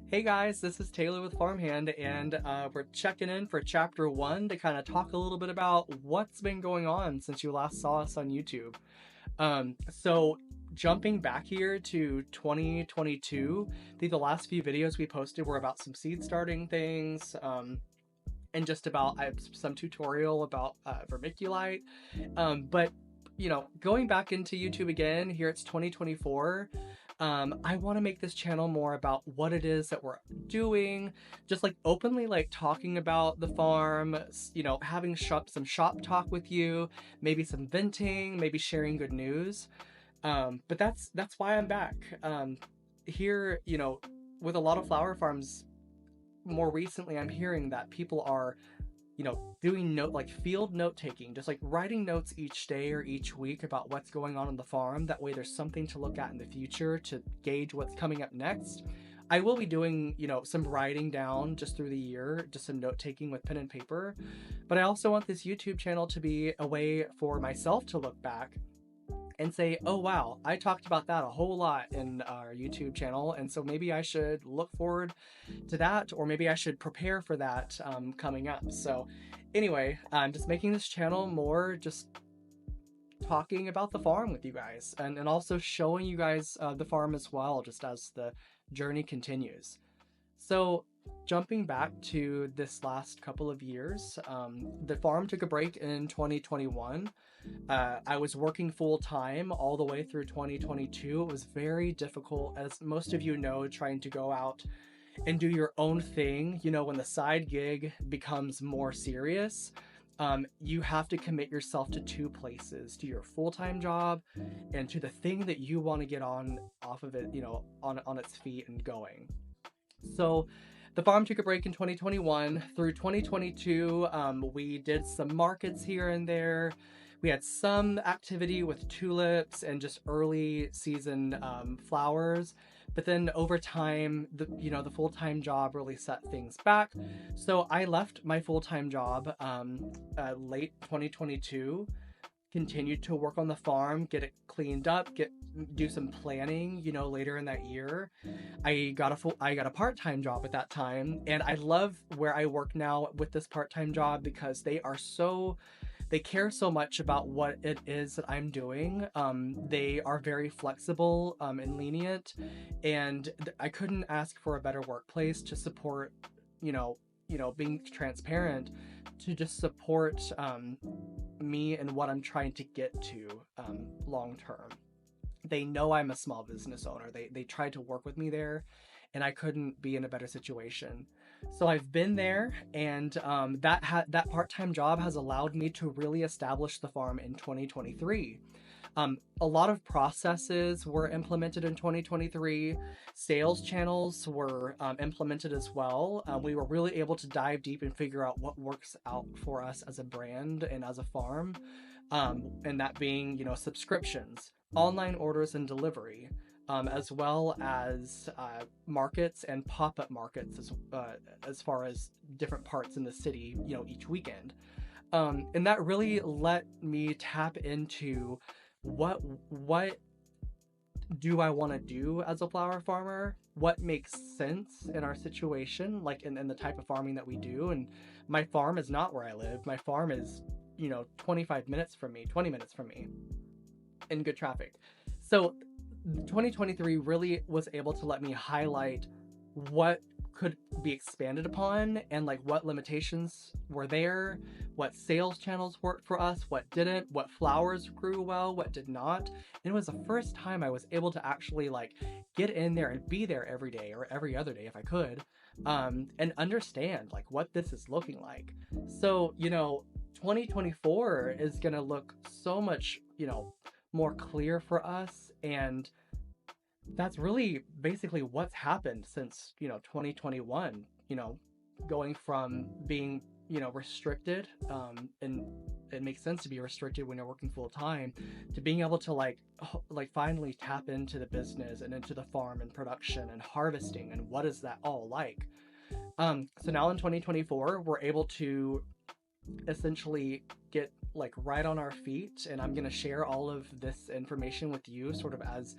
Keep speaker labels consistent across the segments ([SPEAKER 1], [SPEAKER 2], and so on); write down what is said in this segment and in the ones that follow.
[SPEAKER 1] Hey guys, this is Taylor with Farmhand, and we're checking in for chapter 1 to kind of talk a little bit about what's been going on since you last saw us on YouTube. So jumping back here to 2022, I think the last few videos we posted were about some seed starting things, and just about some tutorial about vermiculite. But going back into YouTube again, here it's 2024. I want to make this channel more about what it is that we're doing, just like openly like talking about the farm, having some shop talk with you, maybe some venting, maybe sharing good news. But that's why I'm back. Here, with a lot of flower farms, more recently I'm hearing that people are doing field note taking, just like writing notes each day or each week about what's going on the farm. That way there's something to look at in the future to gauge what's coming up next. I will be doing, some writing down just through the year, just some note taking with pen and paper. But I also want this YouTube channel to be a way for myself to look back and say, oh wow, I talked about that a whole lot in our YouTube channel, and so maybe I should look forward to that, or maybe I should prepare for that coming up. So anyway, I'm just making this channel more just talking about the farm with you guys, and also showing you guys the farm as well, just as the journey continues. So jumping back to this last couple of years, the farm took a break in 2021. I was working full time all the way through 2022. It was very difficult, as most of you know, trying to go out and do your own thing. When the side gig becomes more serious, you have to commit yourself to two places, to your full-time job and to the thing that you want to get off of it, on its feet and going. So the farm took a break in 2021. Through 2022, we did some markets here and there. We had some activity with tulips and just early season flowers. But then over time, the full-time job really set things back. So I left my full-time job late 2022, continued to work on the farm, get it cleaned up, do some planning, later in that year. I got a part-time job at that time, and I love where I work now with this part-time job because they care so much about what it is that I'm doing. They are very flexible and lenient, and I couldn't ask for a better workplace to support, being transparent, to just support me and what I'm trying to get to long term. They know I'm a small business owner. They tried to work with me there, and I couldn't be in a better situation. So I've been there, and that part-time job has allowed me to really establish the farm in 2023. A lot of processes were implemented in 2023. Sales channels were implemented as well. We were really able to dive deep and figure out what works out for us as a brand and as a farm, and that being, subscriptions, online orders and delivery, as well as markets and pop-up markets, as far as different parts in the city, each weekend. And that really let me tap into what do I want to do as a flower farmer? What makes sense in our situation, like in the type of farming that we do? And my farm is not where I live. My farm is, 25 minutes from me, 20 minutes from me, in good traffic. So 2023 really was able to let me highlight what could be expanded upon, and like what limitations were there, what sales channels worked for us, what didn't, what flowers grew well, what did not. And it was the first time I was able to actually like get in there and be there every day or every other day if I could, and understand like what this is looking like. So 2024 is gonna look so much more clear for us, and that's really basically what's happened since 2021, going from being restricted, and it makes sense to be restricted when you're working full time, to being able to like finally tap into the business and into the farm and production and harvesting, and what is that all like. So now in 2024 we're able to essentially get like right on our feet, and I'm going to share all of this information with you sort of as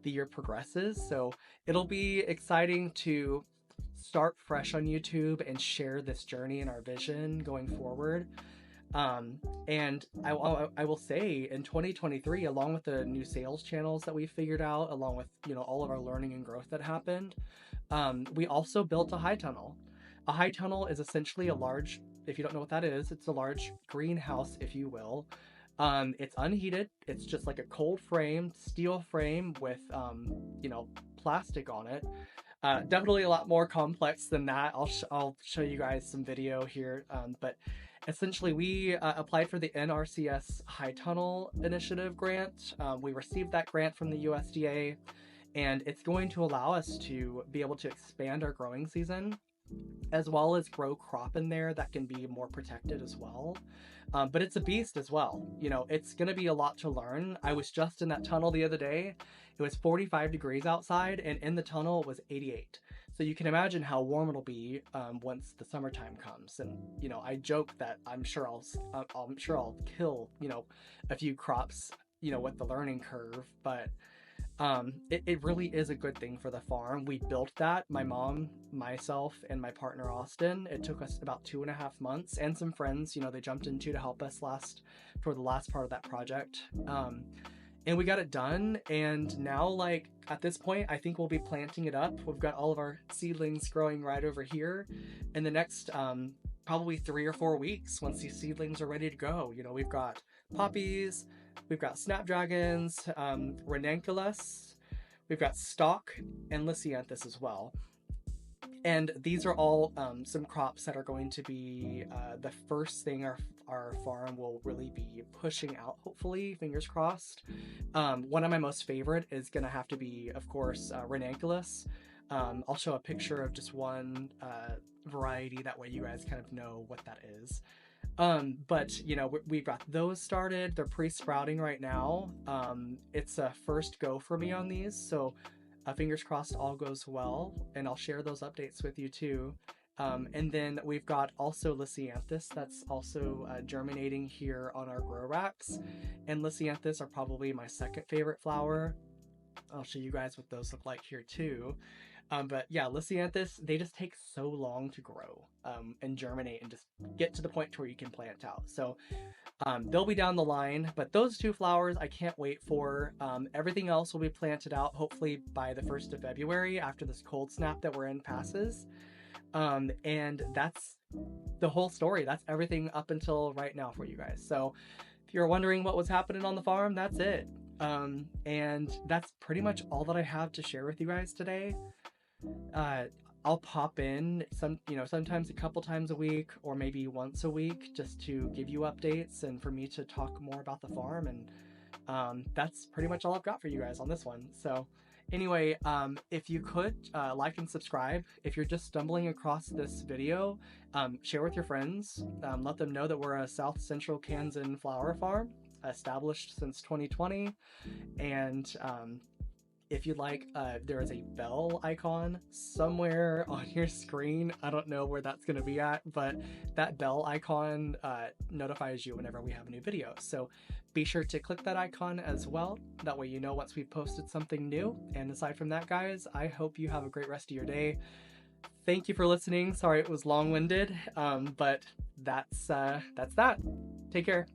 [SPEAKER 1] the year progresses. So it'll be exciting to start fresh on YouTube and share this journey and our vision going forward. And I will say in 2023, along with the new sales channels that we figured out, along with, you know, all of our learning and growth that happened, we also built a high tunnel. A high tunnel is essentially a large, if you don't know what that is, it's a large greenhouse, if you will. It's unheated. It's just like a cold frame, steel frame with, you know, plastic on it. Definitely a lot more complex than that. I'll show you guys some video here. But essentially, we applied for the NRCS High Tunnel Initiative grant. We received that grant from the USDA, and it's going to allow us to be able to expand our growing season, as well as grow crop in there that can be more protected as well. But it's a beast as well. You know, it's going to be a lot to learn. I was just in that tunnel the other day. It was 45 degrees outside, and in the tunnel it was 88. So you can imagine how warm it'll be once the summertime comes. And you know, I joke that I'm sure I'll kill, you know, a few crops, you know, with the learning curve, but it really is a good thing for the farm. We built that, my mom, myself, and my partner Austin. It took us about 2.5 months, and some friends, you know, they jumped in too to help us for the last part of that project. And we got it done, and now, like, at this point, I think we'll be planting it up. We've got all of our seedlings growing right over here. In the next probably 3 or 4 weeks, once these seedlings are ready to go, you know, we've got poppies, we've got snapdragons, ranunculus, we've got stock, and lisianthus as well. And these are all some crops that are going to be the first thing our farm will really be pushing out, hopefully, fingers crossed. One of my most favorite is going to have to be, of course, ranunculus. I'll show a picture of just one variety, that way you guys kind of know what that is. But you know, we've got those started. They're pre-sprouting right now. It's a first go for me on these, so fingers crossed all goes well, and I'll share those updates with you too. And then we've got also lisianthus that's also germinating here on our grow racks, and lisianthus are probably my second favorite flower. I'll show you guys what those look like here too. But yeah, lisianthus, they just take so long to grow and germinate and just get to the point to where you can plant out. So they'll be down the line, but those two flowers I can't wait for. Everything else will be planted out hopefully by the 1st of February, after this cold snap that we're in passes. And that's the whole story. That's everything up until right now for you guys. So if you're wondering what was happening on the farm, that's it. And that's pretty much all that I have to share with you guys today. I'll pop in sometimes a couple times a week, or maybe once a week, just to give you updates and for me to talk more about the farm. And that's pretty much all I've got for you guys on this one. So anyway, if you could like and subscribe. If you're just stumbling across this video, share with your friends. Let them know that we're a South Central Kansan flower farm, established since 2020. And if you'd like, there is a bell icon somewhere on your screen. I don't know where that's going to be at, but that bell icon notifies you whenever we have a new video. So be sure to click that icon as well. That way you know once we've posted something new. And aside from that, guys, I hope you have a great rest of your day. Thank you for listening. Sorry it was long-winded, but that's that. Take care.